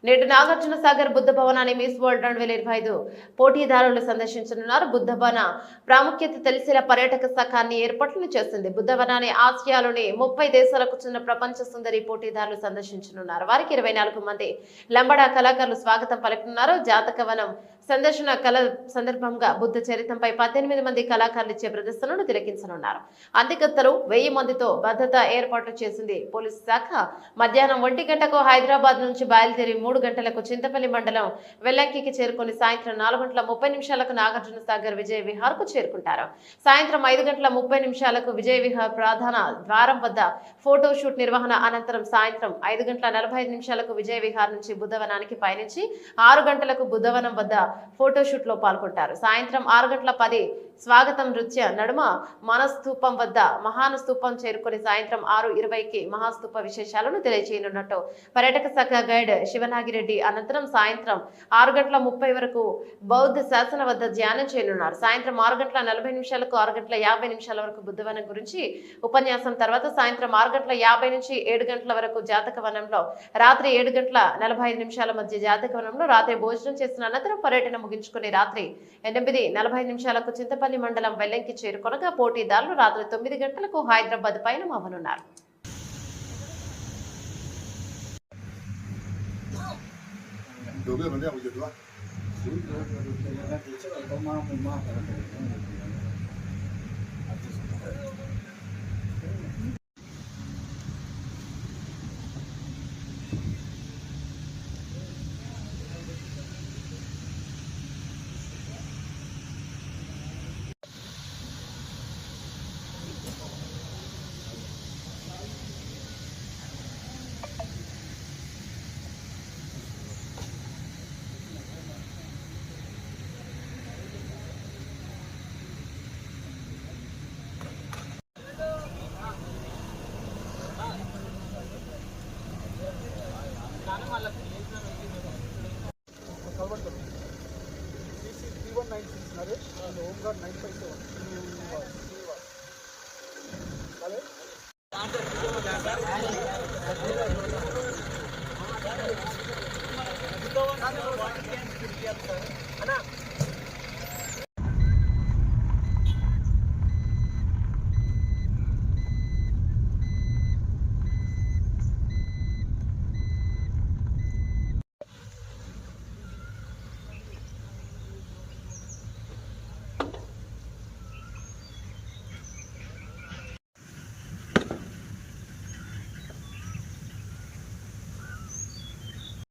నేడు నాగార్జున సాగర్ బుద్ధ భవనాన్ని miss world 2025 పోటీదారులు సందర్శించనున్నారు. బుద్ధ భవన ప్రాముఖ్యత తెలిసిన పర్యాటక శాఖాన్ని ఏర్పాట్లు చేసింది. బుద్ధ భవనాన్ని ఆసియాలోని 30 దేశాలకు చెందిన ప్రపంచ సుందరి పోటీదారులు సందర్శించనున్నారు. వారికి 24 మంది లంబడా కళాకారులు స్వాగతం పలుకుతున్నారు. జాతకవనం సందర్శన కళ సందర్భంగా బుద్ధ చరిత్రంపై 18 మంది కళాకారులు ఇచ్చే ప్రదర్శనను తిలకించనున్నారు. అంత్యకర్తలు 1000 మందితో భద్రతా ఏర్పాట్లు చేసింది పోలీసు శాఖ. మధ్యాహ్నం 1 గంటకు హైదరాబాద్ నుంచి బయలుదేరి 3 గంటలకు చింతపల్లి మండలం వెల్లంకికి చేరుకుని సాయంత్రం 4:30 నాగార్జున సాగర్ విజయ విహార్ కు చేరుకుంటారు. సాయంత్రం 5:30 విజయ విహార్ ప్రధాన ద్వారం వద్ద ఫోటో షూట్ నిర్వహణ అనంతరం సాయంత్రం 5:45 విజయ విహార్ నుంచి బుద్ధవనానికి పయనించి 6 గంటలకు బుద్ధవనం వద్ద ఫోటోషూట్ లో పాల్గొంటారు. సాయంత్రం 6:10 స్వాగతం నృత్య నడుమ మనస్తూపం వద్ద మహానస్తూపం చేరుకుని సాయంత్రం 6:20కి మహాస్తూప విశేషాలను తెలియజేయనున్నట్టు పర్యాటక శాఖ గైడ్ శివనాగిరెడ్డి అనంతరం సాయంత్రం 6:30 వరకు బౌద్ధ శాసన వద్ద ధ్యానం చేయనున్నారు. సాయంత్రం 6:40 6:50 వరకు బుద్ధవనం గురించి ఉపన్యాసం తర్వాత సాయంత్రం 6:50 నుంచి 7 వరకు జాతకవనంలో రాత్రి 7:45 మధ్య జాతకవనంలో రాత్రి భోజనం చేసిన అనంతరం పర్యటన ముగించుకుని రాత్రి 8:45 చింతపల్లి మండలం వెల్లంకి చేరుకొనగా పోటీదారులు రాత్రి 9 గంటలకు హైదరాబాద్ పయనం అవ్వనున్నారు. అన్నా